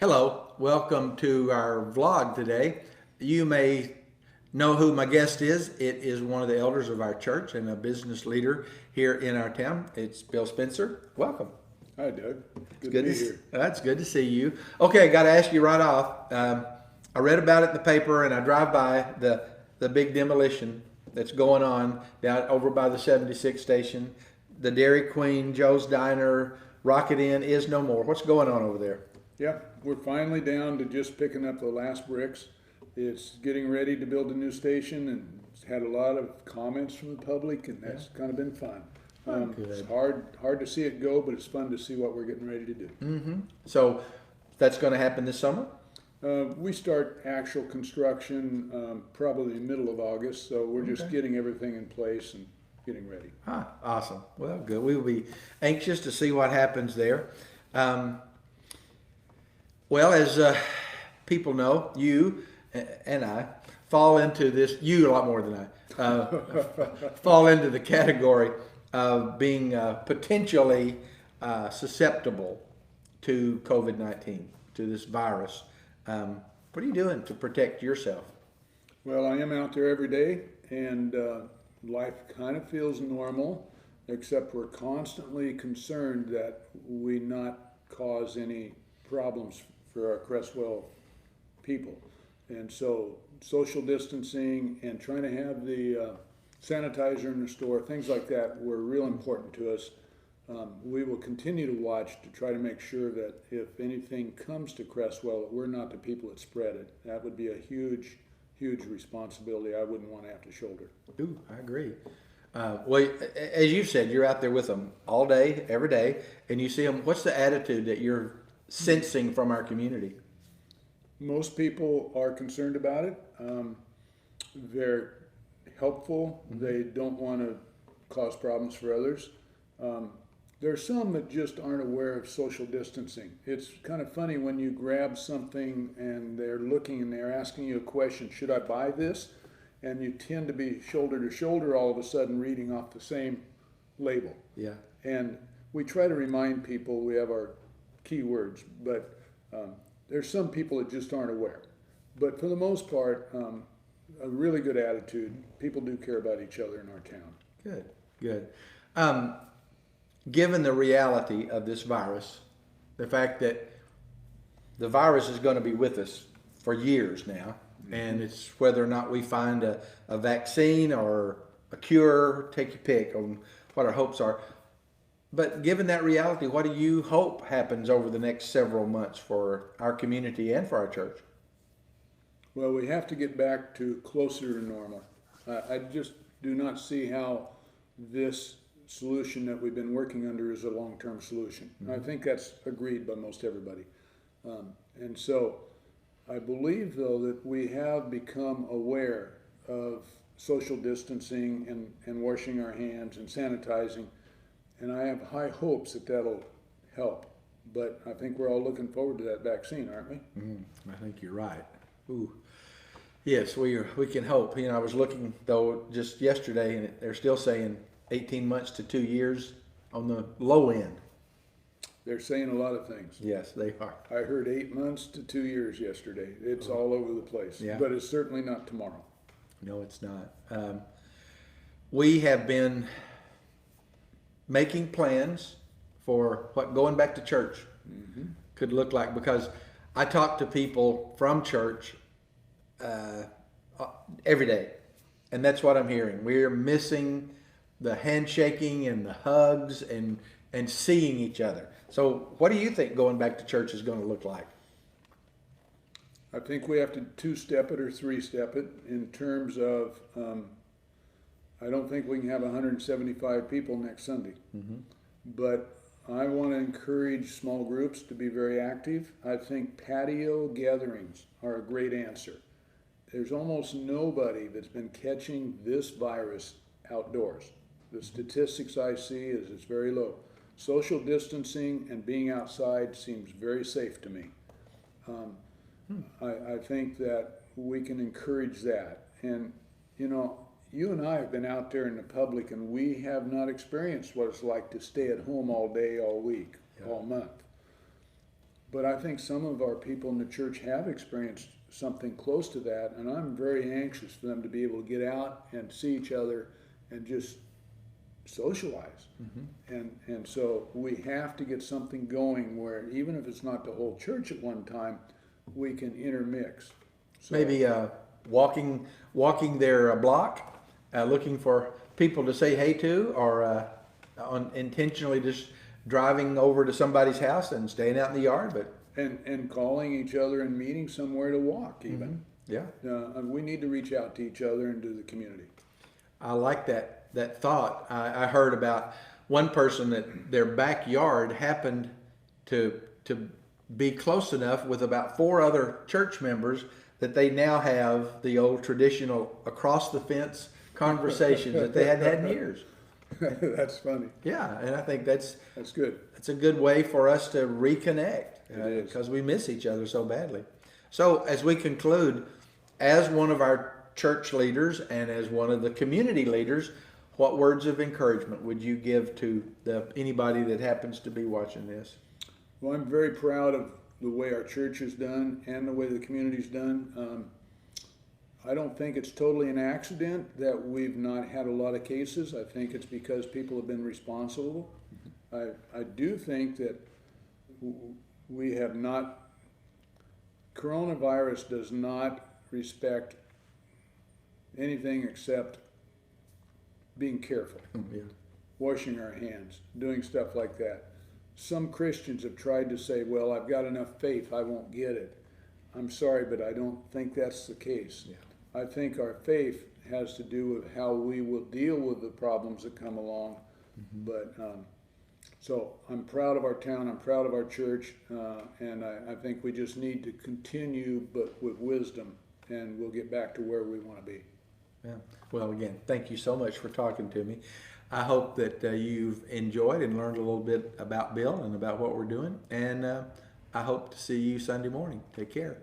Hello, welcome to our vlog today. You may know who my guest is. It is one of the elders of our church and a business leader here in our town. It's Bill Spencer. Welcome. Hi, Doug. Good Good to to be here. That's good to see you. Okay, got to ask you right off. I read about it in the paper, and I drive by the big demolition that's going on down over by the 76 station. The Dairy Queen, Joe's Diner, Rocket Inn is no more. What's going on over there? Yeah, we're finally down to just picking up the last bricks. It's getting ready to build a new station, and it's had a lot of comments from the public, and that's kind of been fun. Good. It's hard to see it go, but it's fun to see what we're getting ready to do. So that's going to happen this summer? We start actual construction probably middle of August, so we're just getting everything in place and getting ready. Ah, awesome. Well, good. We will be anxious to see what happens there. Well, as people know, you and I fall into this, you a lot more than I, fall into the category of being potentially susceptible to COVID-19, to this virus. What are you doing to protect yourself? Well, I am out there every day, and life kind of feels normal, except we're constantly concerned that we not cause any problems for our Crestwell people. And so social distancing and trying to have the sanitizer in the store, things like that were real important to us. We will continue to watch to try to make sure that if anything comes to Crestwell, that we're not the people that spread it. That would be a huge responsibility I wouldn't want to have to shoulder. Ooh, I agree. Well, as you said, you're out there with them all day, every day, and you see them. What's the attitude that you're sensing from our community? Most people are concerned about it. They're helpful. They don't want to cause problems for others. There's some that just aren't aware of social distancing. It's kind of funny when you grab something and they're looking and they're asking you a question, should I buy this? And you tend to be shoulder to shoulder all of a sudden reading off the same label. Yeah. And we try to remind people we have our keywords, but there's some people that just aren't aware. But for the most part, a really good attitude. People do care about each other in our town. Good, good. Given the reality of this virus, the fact that the virus is going to be with us for years now, and it's whether or not we find a vaccine or a cure, take your pick on what our hopes are. But given that reality, what do you hope happens over the next several months for our community and for our church? Well, we have to get back to closer to normal. I just do not see how this solution that we've been working under is a long-term solution. I think that's agreed by most everybody. And so I believe, though, that we have become aware of social distancing and washing our hands and sanitizing, and I have high hopes that that'll help. But I think we're all looking forward to that vaccine, aren't we? I think you're right. Ooh. Yes, we can hope. You know, I was looking though just yesterday, and they're still saying 18 months to 2 years on the low end. They're saying a lot of things. Yes, they are. I heard 8 months to 2 years yesterday. It's all over the place. Yeah. But it's certainly not tomorrow. No, it's not. We have been making plans for what going back to church could look like, because I talk to people from church every day, and that's what I'm hearing. We're missing the handshaking and the hugs and seeing each other. So what do you think going back to church is going to look like? I think we have to two-step it or three-step it in terms of, I don't think we can have 175 people next Sunday. But I want to encourage small groups to be very active. I think patio gatherings are a great answer. There's almost nobody that's been catching this virus outdoors. The statistics I see is it's very low. Social distancing and being outside seems very safe to me. I think that we can encourage that. And, you know, you and I have been out there in the public, and we have not experienced what it's like to stay at home all day, all week, all month. But I think some of our people in the church have experienced something close to that, and I'm very anxious for them to be able to get out and see each other and just socialize. And so we have to get something going where even if it's not the whole church at one time, we can intermix. So, Maybe walking their block, looking for people to say hey to, or intentionally just driving over to somebody's house and staying out in the yard. But and calling each other and meeting somewhere to walk even. yeah, And we need to reach out to each other and to the community. I like that thought. I heard about one person that their backyard happened to be close enough with about 4 other church members that they now have the old traditional across the fence conversations that they hadn't had in years. That's funny. Yeah, and I think that's Good. a good way for us to reconnect It is. because we miss each other so badly. So as we conclude, as one of our church leaders and as one of the community leaders, what words of encouragement would you give to anybody that happens to be watching this? Well, I'm very proud of the way our church is done and the way the community's done. I don't think it's totally an accident that we've not had a lot of cases. I think it's because people have been responsible. I do think that we have not, coronavirus does not respect anything except being careful, Yeah. washing our hands, doing stuff like that. Some Christians have tried to say, well, I've got enough faith, I won't get it. I'm sorry, but I don't think that's the case. Yeah. I think our faith has to do with how we will deal with the problems that come along. But so I'm proud of our town, I'm proud of our church, and I think we just need to continue, but with wisdom, and we'll get back to where we want to be. Yeah. Well, again, thank you so much for talking to me. I hope that you've enjoyed and learned a little bit about Bill and about what we're doing. And I hope to see you Sunday morning. Take care.